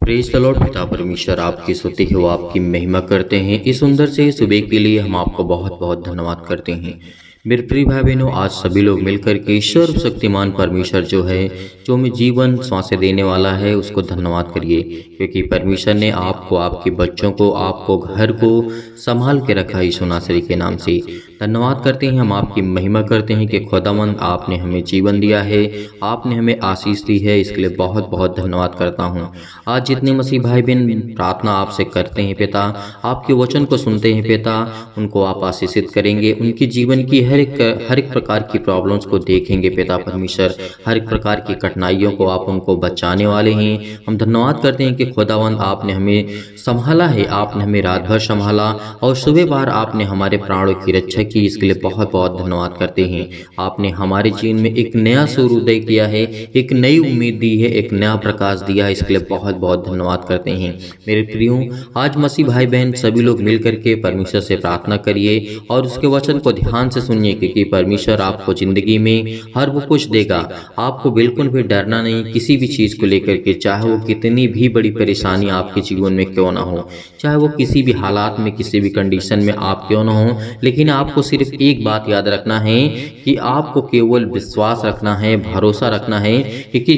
Praise the Lord. पिता परमेश्वर आपकी स्तुति है, वो आपकी महिमा करते हैं। इस सुंदर से सुबह के लिए हम आपको बहुत बहुत धन्यवाद करते हैं। मेरे प्रिय भाई बहनों, आज सभी लोग मिलकर के सर्वशक्तिमान परमेश्वर जो है, जो हमें जीवन सांसें देने वाला है, उसको धन्यवाद करिए, क्योंकि परमेश्वर ने आपको, आपके बच्चों को, आपको, घर को संभाल के रखा है। यीशु नासरी के नाम से धन्यवाद करते हैं। हम आपकी महिमा करते हैं कि खुदावंद आपने हमें जीवन दिया है, आपने हमें आशीष दी है, इसके लिए बहुत बहुत धन्यवाद करता हूँ। आज जितने मसीह भाई बहन प्रार्थना आपसे करते हैं पिता, आपके वचन को सुनते हैं पिता, उनको आप आशीषित करेंगे। उनकी जीवन की हर एक प्रकार की प्रॉब्लम्स को देखेंगे पिता परमेश्वर, हर एक प्रकार की कठिनाइयों को आप उनको बचाने वाले हैं। हम धन्यवाद करते हैं कि खुदावंद आपने हमें संभाला है, आपने हमें रात भर संभाला और सुबह बार आपने हमारे प्राणों की रक्षा की। इसके लिए बहुत बहुत धन्यवाद करते हैं। आपने हमारे जीवन में एक नया सूर्योदय किया है, एक नई उम्मीद दी है, एक नया प्रकाश दिया है। इसके लिए बहुत बहुत धन्यवाद करते हैं। मेरे प्रियो, आज मसीह भाई बहन सभी लोग मिल करके परमेश्वर से प्रार्थना करिए और उसके वचन को ध्यान से सुनिए, क्योंकि परमेश्वर आपको जिंदगी में हर वो कुछ देगा। आपको बिल्कुल भी डरना नहीं किसी भी चीज को लेकर के, चाहे वो कितनी भी बड़ी परेशानी आपके जीवन में क्यों ना हो, चाहे वो किसी भी हालात में, किसी भी कंडीशन में आप क्यों ना हो, लेकिन आपको सिर्फ एक बात याद रखना है कि आपको केवल विश्वास रखना है, भरोसा रखना है, क्योंकि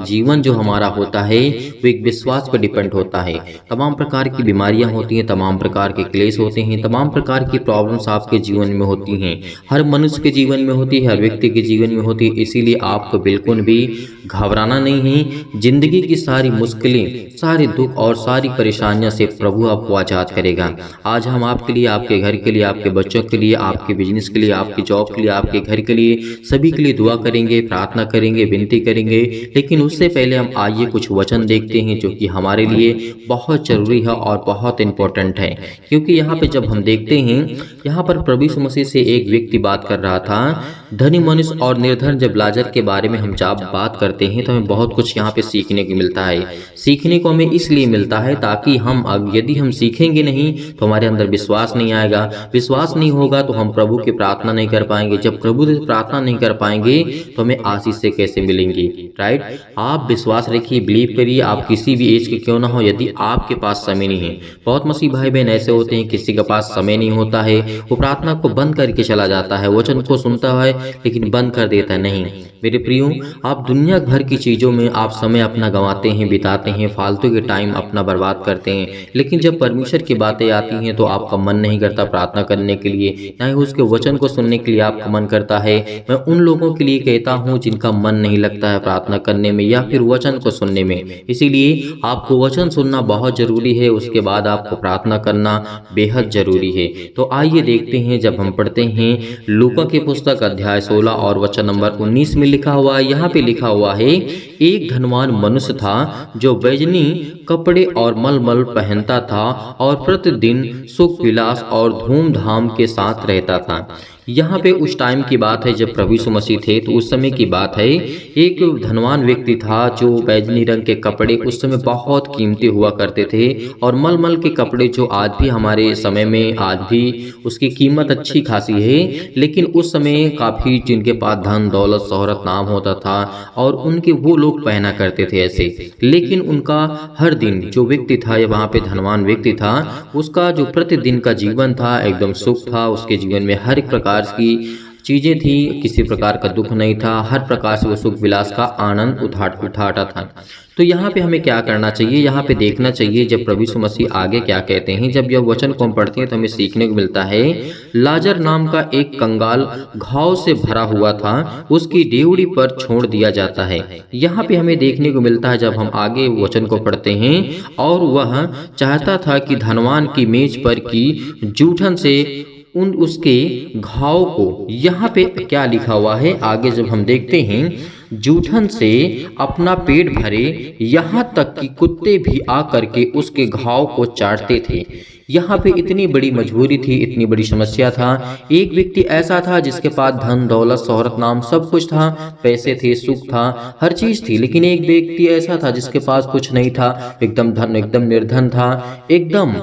जीवन जो हमारा होता है वो एक विश्वास पर डिपेंड होता है। तमाम प्रकार की बीमारियां होती हैं, तमाम प्रकार के क्लेश होते हैं, तमाम प्रकार की प्रॉब्लम्स आपके जीवन में होती हैं, हर मनुष्य के जीवन में होती है, हर व्यक्ति के जीवन में होती है। इसीलिए आपको बिल्कुल भी घबराना नहीं है। जिंदगी की सारी मुश्किलें, सारे दुख और सारी परेशानियों से प्रभु आपको आजाद करेगा। आज हम आपके लिए, आपके घर के लिए, आपके बच्चों के लिए, आपके बिजनेस के लिए, आपकी जॉब के लिए, आपके घर के लिए, सभी के लिए दुआ करेंगे, प्रार्थना करेंगे, विनती करेंगे। लेकिन उससे पहले हम आइए कुछ वचन देखते हैं जो कि हमारे लिए बहुत जरूरी है और बहुत इंपॉर्टेंट है। क्योंकि यहाँ पे जब हम देखते हैं, यहाँ पर प्रभु यीशु मसीह से एक व्यक्ति बात कर रहा था। धनी मनुष्य और निर्धन जब लाजर के बारे में हम जब बात करते हैं तो हमें बहुत कुछ यहाँ पे सीखने को मिलता है। सीखने को हमें इसलिए मिलता है ताकि यदि हम सीखेंगे नहीं तो हमारे अंदर विश्वास नहीं आएगा। विश्वास नहीं होगा तो हम प्रभु की प्रार्थना नहीं कर पाएंगे। जब प्रभु की प्रार्थना नहीं कर पाएंगे तो हमें आशीष से कैसे मिलेंगी, राइट। आप विश्वास रखिए, बिलीव करिए, आप किसी भी एज के क्यों ना हो, यदि आपके पास समय नहीं है। बहुत मसीह भाई बहन ऐसे होते हैं, किसी के पास समय नहीं होता है, वो प्रार्थना को बंद करके चला जाता है, वचन को सुनता है लेकिन बंद कर देता नहीं। मेरे प्रियो, आप दुनिया भर की चीज़ों में आप समय अपना गंवाते हैं, बिताते हैं, फालतू के टाइम अपना बर्बाद करते हैं, लेकिन जब परमेश्वर की बातें आती हैं तो आपका मन नहीं करता प्रार्थना करने के लिए, ना ही उसके वचन को सुनने के लिए आपका मन करता है। मैं उन लोगों के लिए कहता हूँ जिनका मन नहीं लगता है प्रार्थना करने में या फिर वचन को सुनने में। इसीलिए आपको वचन सुनना बहुत जरूरी है, उसके बाद आपको प्रार्थना करना बेहद जरूरी है। तो आइए देखते हैं, जब हम पढ़ते हैं लूका की पुस्तक अध्याय 16 और वचन नंबर 19 में लिखा हुआ है। यहाँ पे लिखा हुआ है, एक धनवान मनुष्य था जो बैजनी कपड़े और मलमल पहनता था और प्रतिदिन सुख विलास और धूमधाम के साथ रहता था। यहाँ पे उस टाइम की बात है जब प्रभु यीशु मसीह थे, तो उस समय की बात है। एक धनवान व्यक्ति था जो बैजनी रंग के कपड़े उस समय बहुत कीमती हुआ करते थे, और मलमल के कपड़े जो आज भी हमारे समय में आज भी उसकी कीमत अच्छी खासी है, लेकिन उस समय काफ़ी जिनके पास धन दौलत शोहरत नाम होता था और उनके वो लोग पहना करते थे ऐसे। लेकिन उनका हर दिन जो व्यक्ति था, या वहाँ पे धनवान व्यक्ति था, उसका जो प्रतिदिन का जीवन था एकदम सुख था। उसके जीवन में हर एक प्रकार की चीजें थी, किसी प्रकार का दुख नहीं था, हर प्रकार से वो सुख विलास का आनंद उठाता था। तो यहाँ पे हमें क्या करना चाहिए, यहाँ पे देखना चाहिए जब प्रभु यीशु मसीह आगे क्या कहते हैं। जब यह वचन को हम पढ़ते हैं तो हमें सीखने को मिलता है, लाजर नाम का एक कंगाल घाव से भरा हुआ था, उसकी डेवड़ी पर छोड़ दिया जाता है। यहाँ पे हमें देखने को मिलता है जब हम आगे वचन को पढ़ते हैं, और वह चाहता था कि धनवान की मेज पर की जूठन से उसके घाव को, यहाँ पे क्या लिखा हुआ है आगे जब हम देखते हैं, जूठन से अपना पेट भरे, यहाँ तक कि कुत्ते भी आकर के उसके घाव को चाटते थे। यहाँ पे इतनी बड़ी मजबूरी थी, इतनी बड़ी समस्या था। एक व्यक्ति ऐसा था जिसके पास धन दौलत शोहरत नाम सब कुछ था, पैसे थे, सुख था, हर चीज थी, लेकिन एक व्यक्ति ऐसा था जिसके पास कुछ नहीं था, एकदम निर्धन था, एकदम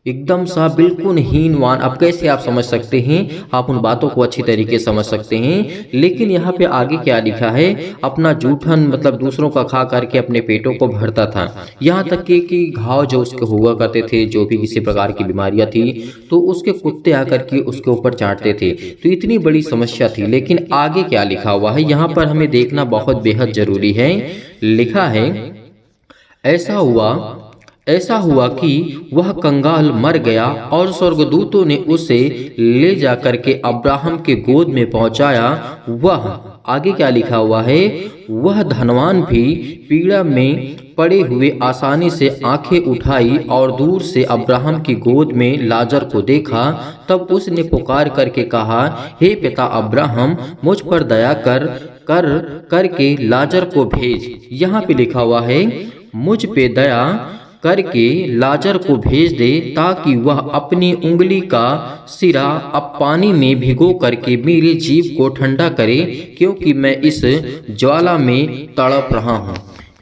एकदम सा बिल्कुल हीनवान। अब कैसे आप समझ सकते हैं, आप उन बातों को अच्छी तरीके से समझ सकते हैं। लेकिन यहाँ पे आगे क्या लिखा है, अपना जूठन मतलब दूसरों का खा करके अपने पेटों को भरता था। यहाँ तक कि घाव जो उसके हुआ करते थे, जो भी किसी प्रकार की बीमारियां थी, तो उसके कुत्ते आकर के उसके ऊपर चाटते थे। तो इतनी बड़ी समस्या थी। लेकिन आगे क्या लिखा हुआ है यहाँ पर हमें देखना बहुत बेहद जरूरी है। लिखा है, ऐसा हुआ ऐसा हुआ कि वह कंगाल मर गया और स्वर्गदूतों ने उसे ले जाकर के अब्राहम के गोद में पहुंचाया। वह आगे क्या लिखा हुआ है, वह धनवान भी पीड़ा में पड़े हुए आसानी से आंखें उठाई और दूर से अब्राहम की गोद में लाजर को देखा। तब उसने पुकार करके कहा, हे पिता अब्राहम, मुझ पर दया कर करके लाजर को भेज। यहाँ पे लिखा हुआ है, मुझ पे दया करके लाजर को भेज दे, ताकि वह अपनी उंगली का सिरा अब पानी में भिगो करके मेरी जीभ को ठंडा करे, क्योंकि मैं इस ज्वाला में तड़प रहा हूँ।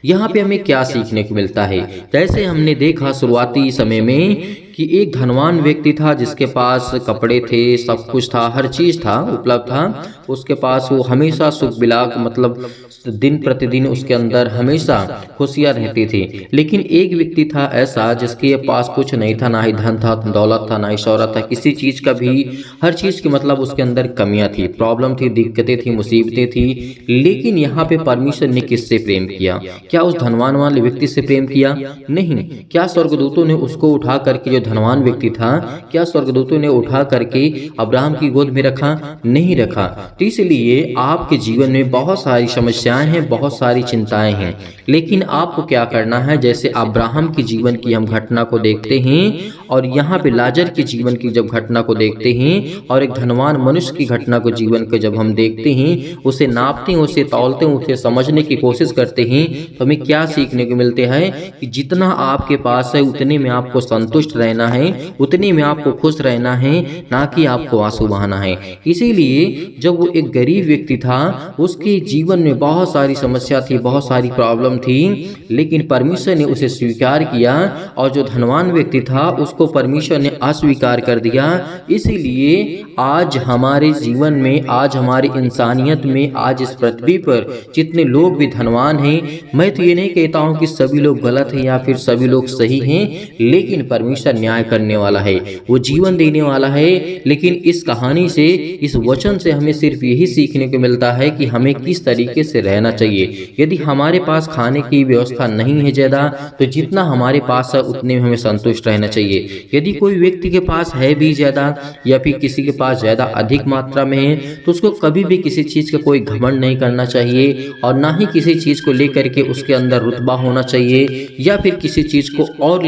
यहाँ पे हमें क्या सीखने को मिलता है, जैसे हमने देखा शुरुआती समय में कि एक धनवान व्यक्ति था जिसके पास कपड़े थे, सब कुछ था, हर चीज था, उपलब्ध था उसके पास। वो हमेशा सुख बिलाक मतलब दिन प्रतिदिन उसके अंदर हमेशा खुशियां रहती थी। लेकिन एक व्यक्ति था ऐसा जिसके पास कुछ नहीं था, ना ही धन था, दौलत था, ना ही शौहरत था, किसी चीज का भी, हर चीज की मतलब उसके अंदर कमियां थी, प्रॉब्लम थी, दिक्कतें थी, मुसीबतें थी। लेकिन यहाँ पे परमेश्वर ने किससे प्रेम किया? क्या उस धनवान वाले व्यक्ति से प्रेम किया? नहीं। क्या स्वर्गदूतों ने उसको उठा करके, जो धनवान व्यक्ति था, क्या स्वर्गदूतों ने उठा करके अब्राहम की गोद में रखा? नहीं रखा। तो इसलिए आपके जीवन में बहुत सारी समस्याएं हैं, बहुत सारी चिंताएं हैं, लेकिन आपको क्या करना है, जैसे अब्राहम के जीवन की हम घटना को देखते हैं और यहाँ पे लाजर के जीवन की जब घटना को देखते हैं और एक धनवान मनुष्य की घटना को जीवन को जब हम देखते हैं, उसे नापते हैं, उसे तौलते हैं, उसे समझने की कोशिश करते हैं, तो हमें क्या सीखने को मिलते हैं कि जितना आपके पास है उतने में आपको संतुष्ट रहना है, उतने में आपको खुश रहना है, ना कि आपको आंसू बहाना है। इसीलिए जब वो एक गरीब व्यक्ति था, उसके जीवन में बहुत सारी समस्या थी, बहुत सारी प्रॉब्लम थी, लेकिन परमेश्वर ने उसे स्वीकार किया। और जो धनवान व्यक्ति था उसको परमेश्वर ने अस्वीकार कर दिया। इसीलिए आज हमारे जीवन में, आज हमारी इंसानियत में, आज इस पृथ्वी पर जितने लोग भी धनवान हैं, मैं तो ये नहीं कहता हूँ कि सभी लोग गलत हैं या फिर सभी लोग सही हैं, लेकिन परमेश्वर न्याय करने वाला है, वो जीवन देने वाला है। लेकिन इस कहानी से, इस वचन से हमें सिर्फ यही सीखने को मिलता है कि हमें किस तरीके से रहना चाहिए। यदि हमारे पास खाने की व्यवस्था नहीं है ज़्यादा, तो जितना हमारे पास है उतने में हमें संतुष्ट रहना चाहिए। यदि कोई व्यक्ति के पास है भी ज़्यादा या फिर किसी के पास ज़्यादा अधिक मात्रा में है, तो उसको कभी भी किसी चीज़ का कोई घमंड नहीं करना चाहिए और ना ही किसी चीज़ को लेकर के उसके अंदर रुतबा होना चाहिए या फिर किसी चीज़ को और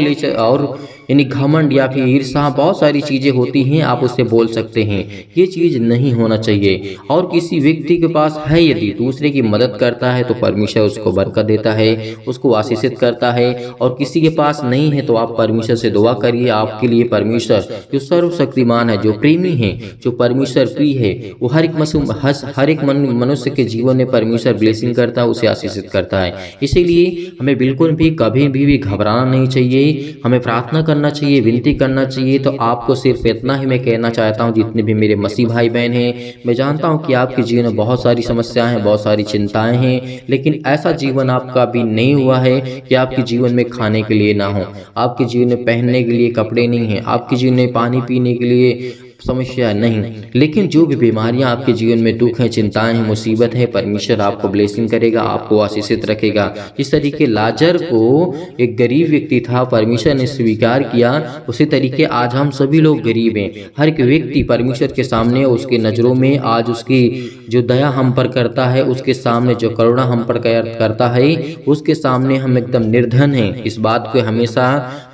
यानी घमंड या फिर ईर्ष्या, बहुत सारी चीज़ें होती हैं, आप उससे बोल सकते हैं, ये चीज़ नहीं होना चाहिए। और किसी व्यक्ति के पास है, यदि दूसरे की मदद करता है तो परमेश्वर उसको बरकत देता है, उसको आशीषित करता है। और किसी के पास नहीं है तो आप परमेश्वर से दुआ करिए, आपके लिए परमेश्वर जो सर्वशक्तिमान है, जो प्रेमी है, जो परमेश्वर प्रिय है, वो हर एक मनुष्य के जीवन में परमेश्वर ब्लेसिंग करता है, उसे आशीषित करता है। इसीलिए हमें बिल्कुल भी कभी भी घबराना नहीं चाहिए, हमें प्रार्थना करना चाहिए, विनती करना चाहिए। तो आपको सिर्फ इतना ही मैं कहना चाहता हूँ, जितने भी मेरे मसीह भाई बहन हैं, मैं जानता हूँ कि आपके जीवन में बहुत सारी समस्याएं हैं, बहुत सारी चिंताएं हैं, लेकिन ऐसा जीवन आपका अभी नहीं हुआ है कि आपके जीवन में खाने के लिए ना हो, आपके जीवन में पहनने के लिए कपड़े नहीं हैं, आपके जीवन में पानी पीने के लिए समस्या नहीं। लेकिन जो भी बीमारियां आपके जीवन में, दुख है, चिंताएं हैं, मुसीबत है, परमेश्वर आपको ब्लेसिंग करेगा, आपको आशीषित रखेगा। जिस तरीके लाजर को एक गरीब व्यक्ति था, परमेश्वर ने स्वीकार किया, उसी तरीके आज हम सभी लोग गरीब हैं। हर एक व्यक्ति परमेश्वर के सामने, उसके नज़रों में आज उसकी जो दया हम पर करता है, उसके सामने जो करुणा हम पर करता है, उसके सामने हम एकदम निर्धन हैं। इस बात को हमेशा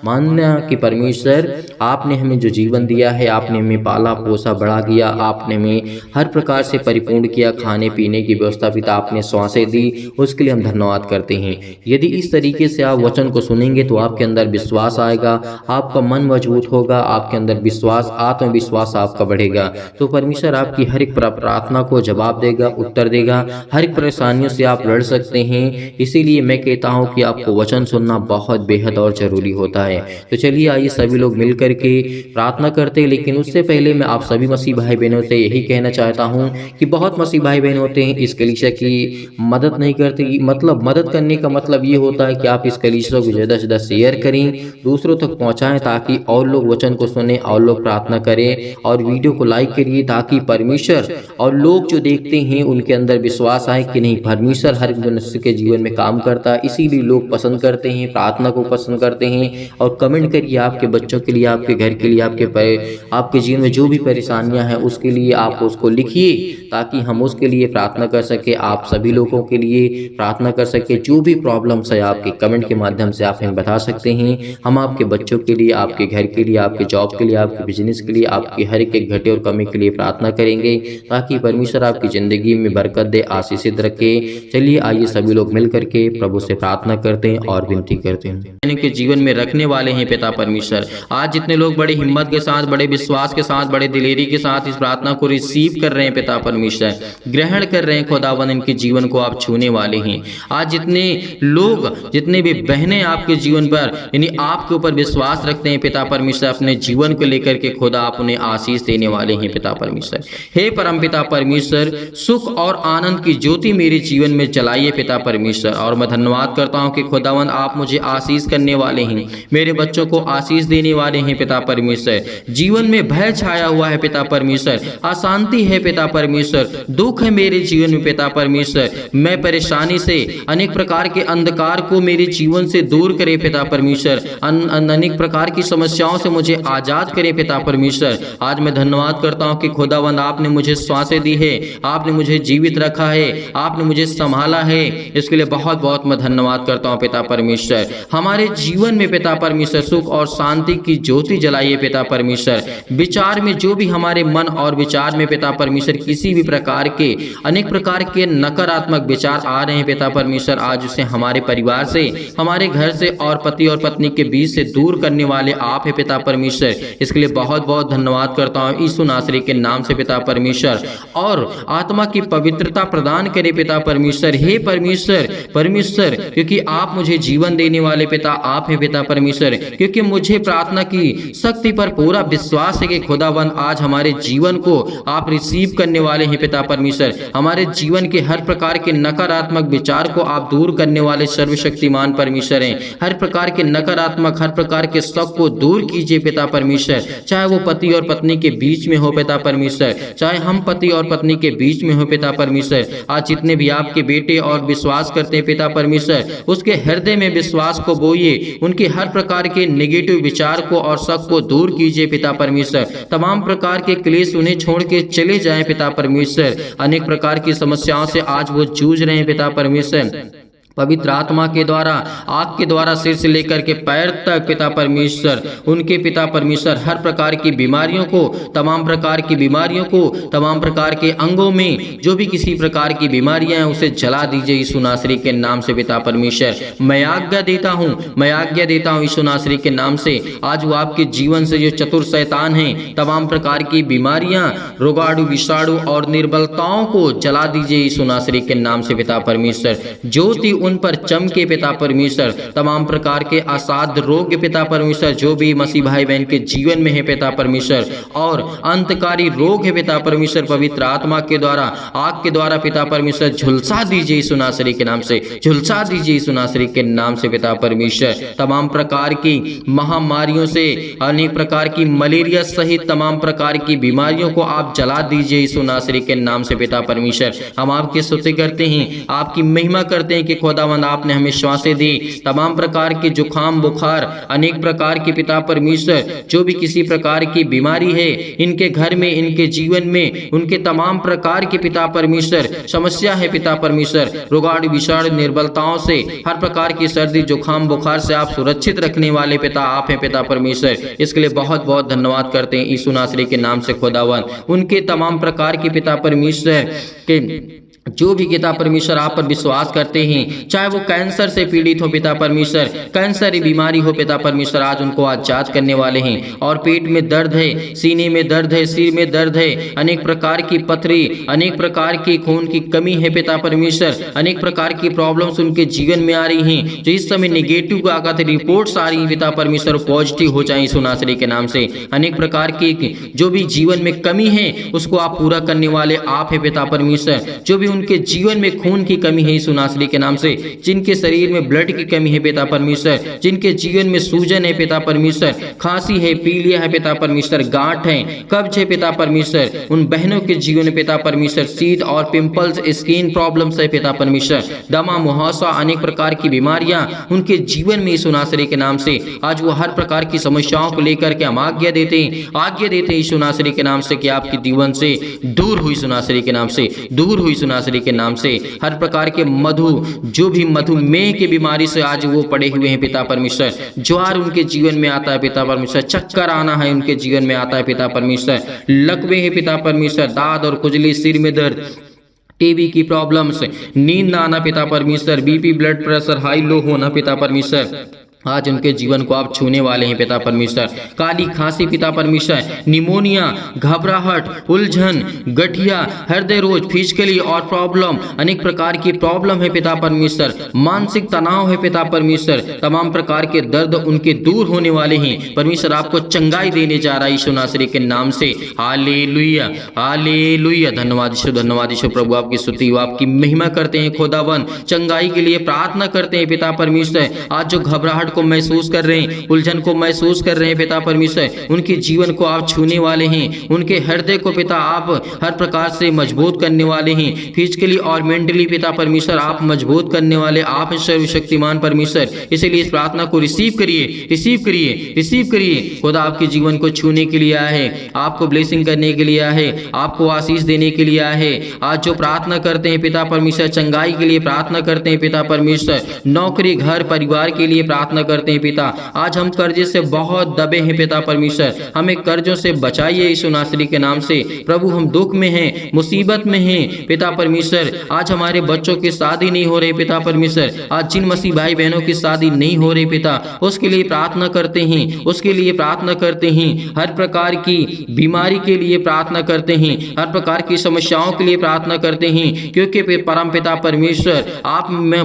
मानना कि परमेश्वर, आपने हमें जो जीवन दिया है, आपने हमें पाला पोसा बड़ा किया, आपने हमें हर प्रकार से परिपूर्ण किया, खाने पीने की व्यवस्था भी, आपने श्वासें दी, उसके लिए हम धन्यवाद करते हैं। यदि इस तरीके से आप वचन को सुनेंगे तो आपके अंदर विश्वास आएगा, आपका मन मजबूत होगा, आपके अंदर विश्वास, आत्मविश्वास आपका बढ़ेगा। तो परमेश्वर आपकी हर एक प्रार्थना को जवाब देगा, उत्तर देगा, हर एक परेशानियों से आप लड़ सकते हैं। इसीलिए मैं कहता हूँ कि आपको वचन सुनना बहुत बेहद और जरूरी होता है। है। तो चलिए आइए सभी लोग मिल करके प्रार्थना करते हैं। लेकिन उससे पहले मैं आप सभी मसीह भाई बहनों से यही कहना चाहता हूँ कि बहुत मसीह भाई बहन होते हैं इस कलीसिया की मदद नहीं करते। मतलब मदद करने का मतलब ये होता है कि आप इस कलीसिया को ज़्यादा से ज़्यादा शेयर करें, दूसरों तक पहुँचाएँ, ताकि और लोग वचन को सुने और लोग प्रार्थना करें, और वीडियो को लाइक करिए ताकि परमेश्वर और लोग जो देखते हैं उनके अंदर विश्वास आए कि नहीं, परमेश्वर हर मनुष्य के जीवन में काम करता है। इसीलिए लोग पसंद करते हैं, प्रार्थना को पसंद करते हैं। और कमेंट करिए आपके बच्चों के लिए, आपके घर के लिए, आपके जीवन में जो भी परेशानियां हैं उसके लिए आप उसको लिखिए, ताकि हम उसके लिए प्रार्थना कर सके। आप सभी लोगों के लिए प्रार्थना कर सके। जो भी प्रॉब्लम्स है आपके कमेंट के माध्यम से आप हमें बता सकते हैं। हम आपके बच्चों के लिए, आपके घर के लिए, आपके जॉब के लिए, आपके बिजनेस के लिए, आपके हर एक घटे और कमी के लिए प्रार्थना करेंगे, ताकि परमेश्वर आपकी ज़िंदगी में बरकत दे, आशीषित रखे। चलिए आइए सभी लोग मिल करके प्रभु से प्रार्थना करते हैं और विनती करते हैं। के जीवन में रखने वाले हैं पिता परमेश्वर। आज जितने लोग बड़ी हिम्मत के साथ, बड़े विश्वास के साथ, बड़े दिलेरी के साथ इस प्रार्थना को रिसीव कर रहे हैं पिता परमेश्वर, ग्रहण कर रहे हैं खुदावन, इनके जीवन को आप छूने वाले हैं। आज जितने लोग, जितने भी बहनें आपके जीवन पर यानी आपके ऊपर विश्वास रखते हैं पिता परमेश्वर, अपने जीवन को लेकर के खुदा आप उन्हें आशीष देने वाले हैं पिता परमेश्वर। हे परम पिता परमेश्वर, सुख और आनंद की ज्योति मेरे जीवन में जलाइए पिता परमेश्वर। और मैं धन्यवाद करता हूं कि खुदावन आप मुझे आशीष करने वाले हैं, मेरे बच्चों को आशीष देने वाले हैं पिता परमेश्वर। जीवन में भय छाया हुआ है पिता परमेश्वर, अशांति है पिता परमेश्वर, दुख है मेरे जीवन में पिता परमेश्वर। मैं परेशानी से, अनेक प्रकार के अंधकार को मेरे जीवन से दूर करे पिता परमेश्वर। अनेक प्रकार की समस्याओं से मुझे आजाद करे पिता परमेश्वर। आज मैं धन्यवाद करता हूं कि खुदावंद आपने मुझे श्वासें दी है, आपने मुझे जीवित रखा है, आपने मुझे संभाला है। इसके लिए बहुत बहुत मैं धन्यवाद करता हूं पिता परमेश्वर। हमारे जीवन में पिता परमेश्वर सुख और शांति की ज्योति जलाइए पिता परमेश्वर। विचार में जो भी हमारे मन और विचार में पिता परमेश्वर किसी भी प्रकार के, अनेक प्रकार के नकारात्मक विचार आ रहे हैं पिता परमेश्वर, आज उसे हमारे परिवार से, हमारे घर से और पति और पत्नी के बीच से दूर करने वाले आप है पिता परमेश्वर। इसके लिए बहुत बहुत धन्यवाद करता हूँ यीशु नासरी के नाम से पिता परमेश्वर। और आत्मा की पवित्रता प्रदान करे पिता परमेश्वर। हे परमेश्वर, परमेश्वर, क्योंकि आप मुझे जीवन देने वाले पिता आप हैं पिता परमेश्वर। क्योंकि मुझे प्रार्थना की शक्ति पर पूरा विश्वास है कि खुदावंद आज हमारे जीवन को आप रिसीव करने वाले हैं पिता परमेश्वर। हमारे जीवन के हर प्रकार के नकारात्मक विचार को आप दूर करने वाले सर्वशक्तिमान परमेश्वर हैं। हर प्रकार के नकारात्मक, हर प्रकार के शक को दूर कीजिए पिता परमेश्वर। चाहे वो पति और पत्नी के बीच में हो पिता परमेश्वर, चाहे हम पति और पत्नी के बीच में हो पिता परमेश्वर। आज जितने भी आपके बेटे और विश्वास करते हैं पिता परमेश्वर, उसके हृदय में विश्वास को बोइए, उनके हर प्रकार के नेगेटिव विचार को और शक को दूर कीजिए पिता परमेश्वर। तमाम प्रकार के क्लेश उन्हें छोड़ के चले जाएं पिता परमेश्वर। अनेक प्रकार की समस्याओं से आज वो जूझ रहे हैं पिता परमेश्वर। पवित्र आत्मा के द्वारा, आग के द्वारा सिर से लेकर के पैर तक पिता परमेश्वर, उनके पिता परमेश्वर हर प्रकार की बीमारियों को, तमाम प्रकार की बीमारियों को, तमाम प्रकार के अंगों में जो भी किसी प्रकार की बीमारियां हैं उसे जला दीजिए यीशु नासरी के नाम से पिता परमेश्वर। मैं आज्ञा देता हूं, मैं आज्ञा देता हूं यीशु नासरी के नाम से। आज वो आपके जीवन से जो चतुर शैतान हैं, तमाम प्रकार की बीमारियां, रोगाणु, विषाणु और निर्बलताओं को जला दीजिए यीशु नासरी के नाम से पिता परमेश्वर। ज्योति उन पर चमके पिता परमेश्वर। तमाम प्रकार के असाध्य रोग पिता परमेश्वर जो भी मसीह भाई बहन के जीवन में है पिता परमेश्वर, और अंतकारी रोग है पिता परमेश्वर, पवित्र आत्मा के द्वारा, आग के द्वारा पिता परमेश्वर झुलसा दीजिए यीशु नासरी के नाम से, झुलसा दीजिए यीशु नासरी के नाम से पिता परमेश्वर। तमाम प्रकार की महामारियों से, अनेक प्रकार की मलेरिया सहित तमाम प्रकार की बीमारियों को आप जला दीजिए यीशु नासरी के नाम से पिता परमेश्वर। हम आपकी स्तुति करते हैं, आपकी महिमा करते हैं कि खुदावंद आपने हमें श्वासें दी। तमाम प्रकार के जुखाम, बुखार, अनेक प्रकार के पिता परमेश्वर जो भी किसी प्रकार की बीमारी है इनके घर में, इनके जीवन में, उनके तमाम प्रकार के पिता परमेश्वर समस्या है पिता परमेश्वर, रोगाणु, विषाणु, निर्बलताओं से, हर प्रकार की सर्दी, जुखाम, बुखार से आप सुरक्षित रखने वाले पिता आप हैं पिता परमेश्वर। इसके लिए बहुत बहुत धन्यवाद करते हैं यीशु नासरी के नाम से खुदावंद। उनके तमाम प्रकार के पिता परमेश्वर के जो भी पिता परमेश्वर आप पर विश्वास करते हैं, चाहे वो कैंसर से पीड़ित हो पिता परमेश्वर, कैंसर की बीमारी हो पिता परमेश्वर, आज उनको आजाद करने वाले हैं। और पेट में दर्द है, सीने में दर्द है, सिर में दर्द है, अनेक प्रकार की पथरी, अनेक प्रकार की खून की कमी है पिता परमेश्वर, अनेक प्रकार की प्रॉब्लम्स उनके जीवन में आ रही हैं, जो इस समय नेगेटिव आगत रिपोर्ट्स आ रही हैं पिता परमेश्वर, पॉजिटिव हो जाए यीशु नासरी के नाम से। अनेक प्रकार की जो भी जीवन में कमी है उसको आप पूरा करने वाले आप है पिता परमेश्वर। जो भी उनके जीवन में खून की कमी है यीशु नासरी के नाम से, जिनके शरीर में ब्लड की कमी है पिता परमेश्वर, जिनके जीवन में सूजन है पिता परमेश्वर, खांसी है, पीलिया है पिता परमेश्वर, गांठ है, कब्ज है पिता परमेश्वर, उन बहनों के जीवन में पिता परमेश्वर सीध और पिंपल्स, स्किन प्रॉब्लम्स है पिता परमेश्वर, दमा, मुहासा, अनेक प्रकार की बीमारियां उनके जीवन में यीशु नासरी के नाम से, आज वो हर प्रकार की समस्याओं को लेकर के हम आज्ञा देते हैं यीशु नासरी के नाम से कि आपके जीवन से दूर हुई यीशु नासरी के नाम से, दूर हुई यीशु नासरी के नाम से। हर प्रकार के जो भी मधुमेह की बीमारी से आज वो पड़े हुए हैं पिता परमेश्वर, ज्वार उनके जीवन में आता है पिता परमेश्वर, चक्कर आना है उनके जीवन में आता है पिता परमेश्वर, लकवे है पिता परमेश्वर, दाद और खुजली, सिर में दर्द, टीबी की प्रॉब्लम्स, नींद ना आना पिता परमेश्वर, BP, blood pressure high low होना पिता परमेश्वर, आज उनके जीवन को आप छूने वाले हैं पिता परमेश्वर। काली खांसी पिता परमेश्वर, निमोनिया, घबराहट, उलझन, गठिया, हृदय रोग, फिजिकली और प्रॉब्लम, अनेक प्रकार की प्रॉब्लम है पिता परमेश्वर, मानसिक तनाव है पिता परमेश्वर, तमाम प्रकार के दर्द उनके दूर होने वाले हैं। परमेश्वर आपको चंगाई देने जा रहा है यीशु नासरी के नाम से। Hallelujah, hallelujah. धन्यवाद यीशु, धन्यवाद यीशु। प्रभु आपकी स्तुति, आपकी महिमा करते हैं खुदावन, चंगाई के लिए प्रार्थना करते हैं पिता परमेश्वर। आज जो घबराहट को महसूस कर रहे हैं, उलझन को महसूस कर रहे हैं पिता परमेश्वर, उनके जीवन को आप छूने वाले हैं, उनके हृदय को पिता आप हर प्रकार से मजबूत करने वाले हैं, फिजिकली और मेंटली पिता परमेश्वर आप मजबूत करने वाले आप सर्वशक्तिमान परमेश्वर। इसलिए इस प्रार्थना को रिसीव करिए, रिसीव करिए, रिसीव करिए। खुदा आपके जीवन को छूने के लिए आया है, आपको ब्लेसिंग करने के लिए आया है, आपको आशीष देने के लिए आया है। आज जो प्रार्थना करते हैं पिता परमेश्वर, चंगाई के लिए प्रार्थना करते हैं पिता परमेश्वर, नौकरी, घर, परिवार के लिए प्रार्थना करते हैं पिता। आज हम कर्जे से बहुत दबे हैं पिता परमेश्वर, हमें कर्जों से बचाइए यीशु नासरी के नाम से। प्रभु हम दुख में हैं, मुसीबत में हैं पिता परमेश्वर। आज हमारे बच्चों की शादी नहीं हो रही पिता परमेश्वर, आज जिन मसीह भाई बहनों की शादी नहीं हो रही पिता, उसके लिए प्रार्थना करते हैं, उसके लिए प्रार्थना करते हैं। हर प्रकार की बीमारी के लिए प्रार्थना करते हैं, हर प्रकार की समस्याओं के लिए प्रार्थना करते हैं, क्योंकि परम पिता परमेश्वर आप में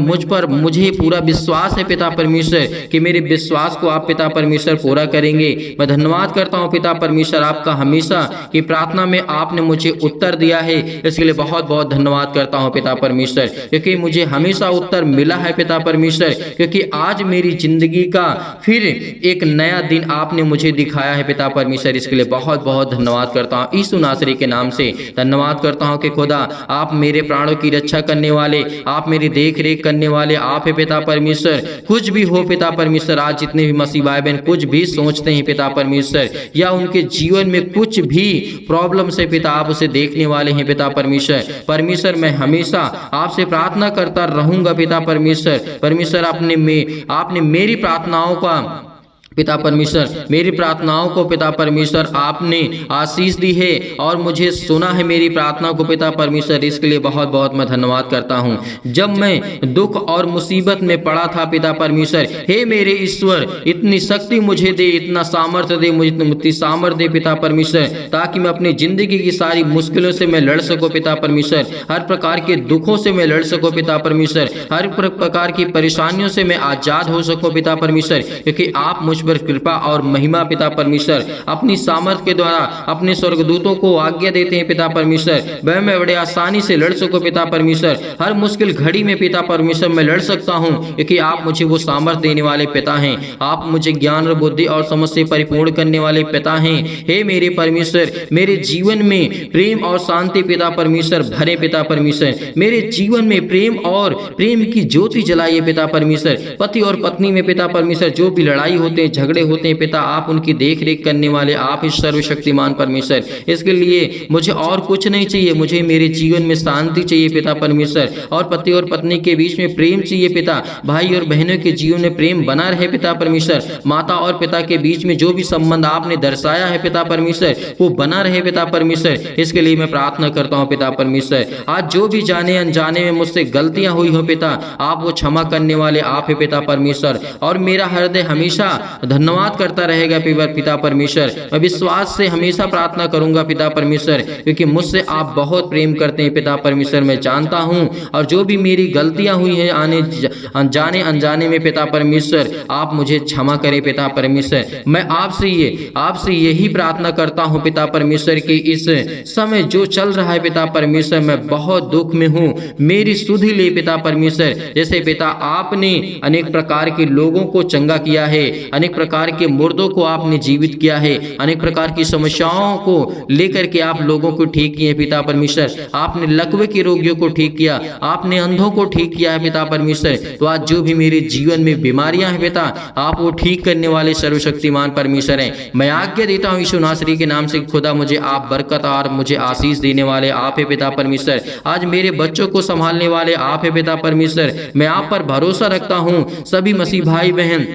मुझे पूरा विश्वास है पिता परमेश्वर कि मेरे विश्वास को आप पिता परमेश्वर पूरा करेंगे। मैं धन्यवाद करता हूं पिता परमेश्वर आपका हमेशा की प्रार्थना में आपने मुझे उत्तर दिया है, इसके लिए बहुत बहुत धन्यवाद करता हूं पिता परमेश्वर, क्योंकि मुझे हमेशा उत्तर मिला है पिता परमेश्वर, क्योंकि आज मेरी जिंदगी का फिर एक नया दिन आपने मुझे दिखाया है पिता परमेश्वर। इसके लिए बहुत बहुत धन्यवाद करता हूँ यीशु नासरी के नाम से। धन्यवाद करता हूँ कि खुदा आप मेरे प्राणों की रक्षा करने वाले, आप मेरी देख रेख करने वाले आप है पिता परमेश्वर। कुछ भी हो पिता परमेश्वर, आज जितने भी मसीह भाई बहन कुछ भी सोचते हैं पिता परमेश्वर, या उनके जीवन में कुछ भी प्रॉब्लम से पिता आप उसे देखने वाले हैं पिता परमेश्वर। परमेश्वर मैं हमेशा आपसे प्रार्थना करता रहूंगा पिता परमेश्वर। परमेश्वर आपने मेरी प्रार्थनाओं का पिता परमेश्वर, मेरी प्रार्थनाओं को पिता परमेश्वर आपने आशीष दी है और मुझे सुना है मेरी प्रार्थना को पिता परमेश्वर। इसके लिए बहुत बहुत मैं धन्यवाद करता हूँ। जब मैं दुख और मुसीबत में पड़ा था पिता परमेश्वर, हे मेरे ईश्वर इतनी शक्ति मुझे दे, इतना सामर्थ्य दे, मुझे इतनी सामर्थ्य दे पिता परमेश्वर, ताकि मैं अपनी जिंदगी की सारी मुश्किलों से मैं लड़ सकूं पिता परमेश्वर, हर प्रकार के दुखों से मैं लड़ सकूं पिता परमेश्वर, हर प्रकार की परेशानियों से मैं आजाद हो सकूं पिता परमेश्वर, क्योंकि आप मुझ पर कृपा और महिमा पिता परमेश्वर अपनी सामर्थ्य के द्वारा अपने स्वर्गदूतों को आज्ञा देते हैं पिता परमेश्वर। वह मैं बड़े आसानी से लड़ सकूं पिता परमेश्वर, हर मुश्किल घड़ी में पिता परमेश्वर मैं लड़ सकता हूं, क्योंकि आप मुझे वो सामर्थ्य देने वाले पिता हैं। आप मुझे ज्ञान और बुद्धि और समझ से परिपूर्ण करने वाले पिता हैं। हे मेरे परमेश्वर, मेरे जीवन में प्रेम और शांति पिता परमेश्वर भरे पिता परमेश्वर, मेरे जीवन में प्रेम और प्रेम की ज्योति जलाइए पिता परमेश्वर। पति और पत्नी में पिता परमेश्वर जो भी लड़ाई होते हैं, झगड़े होते हैं पिता, आप उनकी देख रेख करने वाले आप ही सर्वशक्तिमान परमेश्वर। इसके लिए मुझे और कुछ नहीं चाहिए, मुझे मेरे जीवन में शांति चाहिए पिता परमेश्वर, और पति और पत्नी के बीच में प्रेम चाहिए पिता, भाई और बहनों के जीवन में प्रेम बना रहे पिता परमेश्वर, माता और पिता के बीच में जो भी संबंध आपने दर्शाया है पिता परमेश्वर वो बना रहे पिता परमेश्वर। इसके लिए मैं प्रार्थना करता हूँ पिता परमेश्वर, आज जो भी जाने अनजाने में मुझसे गलतियां हुई हो पिता, आप वो क्षमा करने वाले आप है पिता परमेश्वर, और मेरा हृदय हमेशा धन्यवाद करता रहेगा पिता परमेश्वर। मैं विश्वास से हमेशा प्रार्थना करूंगा पिता परमेश्वर, क्योंकि मुझसे आप बहुत प्रेम करते हैं पिता परमेश्वर, मैं जानता हूं, और जो भी मेरी गलतियां हुई हैं जाने अनजाने में पिता परमेश्वर आप मुझे क्षमा करें पिता परमेश्वर। मैं आपसे यही प्रार्थना करता हूं पिता परमेश्वर कि इस समय जो चल रहा है पिता परमेश्वर, मैं बहुत दुख में हूं, मेरी सुधि ले पिता परमेश्वर। जैसे पिता आपने अनेक प्रकार के लोगों को चंगा किया है, अनेक प्रकार के मुर्दों को आपने जीवित किया है, अनेक प्रकार की समस्याओं को लेकर के आप लोगों को ठीक किए पिता परमेश्वर, आपने लकवे के रोगियों को ठीक किया, आपने अंधों को ठीक किया है पिता परमेश्वर। तो आज जो भी मेरे जीवन में बीमारियां हैं पिता, आप वो ठीक करने वाले सर्वशक्तिमान परमेश्वर हैं। मैं आज्ञा देता हूं यीशु नासरी के नाम से, खुदा मुझे आप बरकत और मुझे आशीष देने वाले आप है पिता परमेश्वर। आज मेरे बच्चों को संभालने वाले आप है पिता परमेश्वर, मैं आप पर भरोसा रखता हूं। सभी मसीह भाई बहन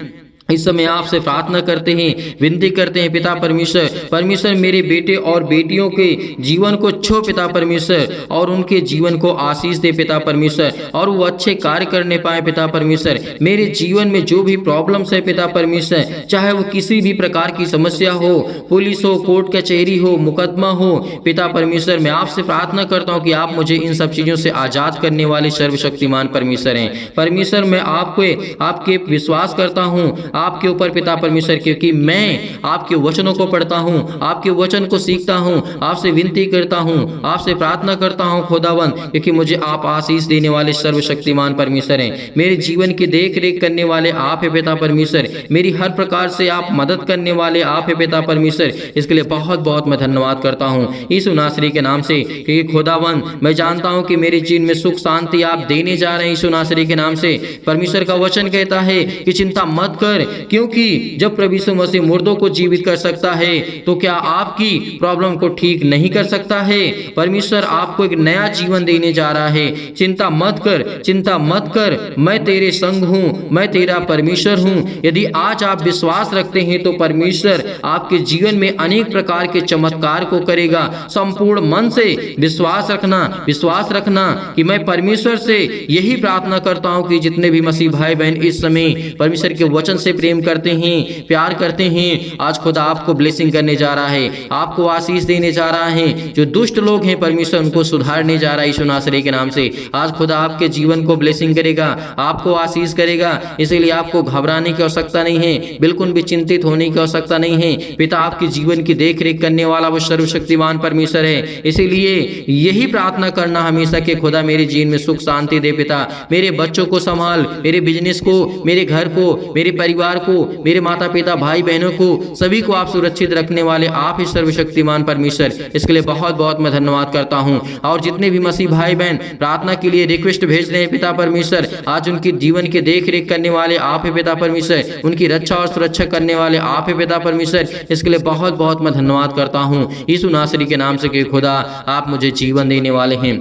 इस समय आपसे प्रार्थना करते हैं, विनती करते हैं पिता परमेश्वर मेरे बेटे और बेटियों के जीवन को छो पिता परमेश्वर, और उनके जीवन को आशीष दे पिता परमेश्वर, और वो अच्छे कार्य करने पाए पिता परमेश्वर। मेरे जीवन में जो भी प्रॉब्लम्स है पिता परमेश्वर, चाहे वो किसी भी प्रकार की समस्या हो, पुलिस हो, कोर्ट कचहरी हो, मुकदमा हो पिता परमेश्वर, मैं आपसे प्रार्थना करता हूँ कि आप मुझे इन सब चीजों से आजाद करने वाले सर्वशक्तिमान परमेश्वर हैं। परमेश्वर मैं आपके विश्वास करता हूँ आपके ऊपर पिता परमेश्वर, क्योंकि मैं आपके वचनों को पढ़ता हूँ, आपके वचन को सीखता हूँ, आपसे विनती करता हूँ, आपसे प्रार्थना करता हूँ खुदावन, क्योंकि मुझे आप आशीष देने वाले सर्वशक्तिमान परमेश्वर हैं। मेरे जीवन की देख रेख करने वाले आप है पिता परमेश्वर, मेरी हर प्रकार से आप मदद करने वाले आप है पिता परमेश्वर। इसके लिए बहुत बहुत मैं धन्यवाद करता हूँ यीशु नासरी के नाम से, क्योंकि खुदावन मैं जानता हूँ कि मेरे जीवन में सुख शांति आप देने जा रहे हैं यीशु नासरी के नाम से। परमेश्वर का वचन कहता है कि चिंता मत कर, क्योंकि जब प्रभु यीशु मसीह मुर्दों को जीवित कर सकता है तो क्या आपकी प्रॉब्लम को ठीक नहीं कर सकता है। परमेश्वर आपको एक नया जीवन देने जा रहा है। चिंता मत कर, मैं तेरे संग हूँ, मैं तेरा परमेश्वर हूँ। यदि आज आप विश्वास रखते हैं तो परमेश्वर आपके जीवन में अनेक प्रकार के चमत्कार को करेगा। संपूर्ण मन से विश्वास रखना कि मैं परमेश्वर से यही प्रार्थना करता हूँ कि जितने भी मसीह भाई बहन इस समय परमेश्वर के वचन से प्रेम करते हैं, प्यार करते हैं, आज खुदा आपको ब्लेसिंग करने जा रहा है, आपको आशीष देने जा रहा है। जो दुष्ट लोग हैं परमेश्वर उनको सुधारने जा रहा है यीशु नासरी के नाम से। आज खुदा आपके जीवन को ब्लेसिंग करेगा, आपको आशीष करेगा। इसीलिए आपको घबराने की आवश्यकता नहीं है, बिल्कुल भी चिंतित होने की आवश्यकता नहीं है। पिता आपके जीवन की देख रेख करने वाला वो सर्वशक्तिमान परमेश्वर है। इसीलिए यही प्रार्थना करना हमेशा कि खुदा मेरे जीवन में सुख शांति दे पिता, मेरे बच्चों को संभाल, मेरे बिजनेस को, मेरे घर को, मेरे परिवार को, मेरे माता पिता भाई बहनों को, सभी को आप सुरक्षित रखने वाले आप ही सर्वशक्तिमान परमेश्वर। इसके लिए बहुत बहुत मैं धन्यवाद करता हूं। और जितने भी मसीह भाई बहन प्रार्थना के लिए रिक्वेस्ट भेज रहे हैं पिता परमेश्वर, आज उनके जीवन के देख रेख करने वाले आप ही पिता परमेश्वर, उनकी रक्षा और सुरक्षा करने वाले आप ही पिता परमेश्वर। इसके लिए बहुत बहुत मैं धन्यवाद करता हूँ यीशु नासरी के नाम से कि खुदा आप मुझे जीवन देने वाले हैं,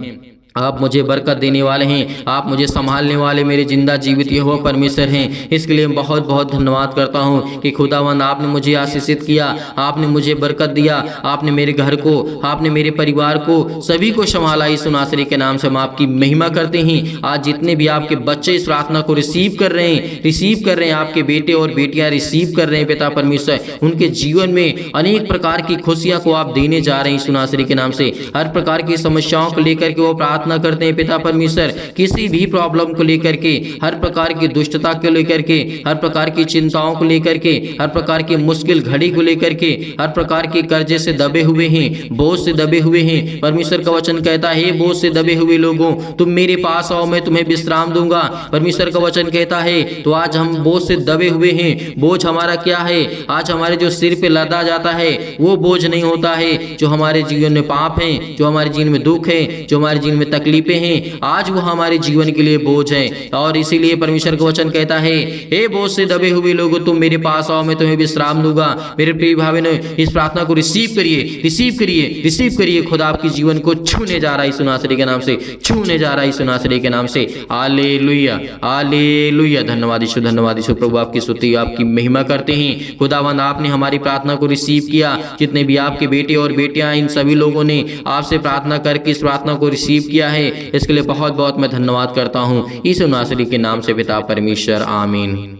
आप मुझे बरकत देने वाले हैं, आप मुझे संभालने वाले मेरे जिंदा जीवित यहोवा परमेश्वर हैं। इसके लिए बहुत बहुत धन्यवाद करता हूं कि खुदावंद आपने मुझे आशीषित किया, आपने मुझे बरकत दिया, आपने मेरे घर को, आपने मेरे परिवार को, सभी को संभाला। यीशु नासरी के नाम से हम आपकी महिमा करते हैं। आज जितने भी आपके बच्चे इस प्रार्थना को रिसीव कर रहे हैं, आपके बेटे और बेटियां रिसीव कर रहे हैं पिता परमेश्वर, उनके जीवन में अनेक प्रकार की खुशियां को आप देने जा रहे हैं यीशु नासरी के नाम से। हर प्रकार की समस्याओं को लेकर के वो प्रार्थना करते हैं पिता परमेश्वर, किसी भी प्रॉब्लम को लेकर के, हर प्रकार की दुष्टता को लेकर के, हर प्रकार की चिंताओं को लेकर के, हर प्रकार की मुश्किल घड़ी को लेकर के, हर प्रकार के कर्जे से दबे हुए हैं, बोझ से दबे हुए हैं। परमेश्वर का वचन कहता है, बोझ से दबे हुए लोगों तुम मेरे पास आओ, मैं तुम्हें विश्राम दूंगा। परमेश्वर का वचन कहता है। तो आज हम बोझ से दबे हुए हैं। बोझ हमारा क्या है? आज हमारे जो सिर पे लदा जाता है वो बोझ नहीं होता है। जो हमारे जीवन में पाप है, जो हमारे जीवन में दुख है, जो हमारे जीवन में तकलीफें हैं आज वो हमारे जीवन के लिए बोझ है। और इसीलिए परमेश्वर का वचन कहता है, हे बोझ से दबे हुए लोगों तुम मेरे पास आओ, मैं तुम्हें विश्राम दूंगा। मेरे प्रिय भाई ने इस प्रार्थना को रिसीव करिए, रिसीव करिए, रिसीव करिए। खुदा आपकी जीवन को छूने जा रहा है यीशु नासरी के नाम से, छूने जा रहा है यीशु नासरी के नाम से। Hallelujah, hallelujah. धन्यवाद यीशु, धन्यवाद यीशु। प्रभु आपकी स्तुति, आपकी महिमा करते हैं। खुदावंद आपने हमारी प्रार्थना को रिसीव किया। जितने भी आपके बेटे और बेटियां, इन सभी लोगों ने आपसे प्रार्थना करके इस प्रार्थना को रिसीव किया है, इसके लिए बहुत बहुत मैं धन्यवाद करता हूँ यीशु नासरी के नाम से पिता परमेश्वर, आमीन।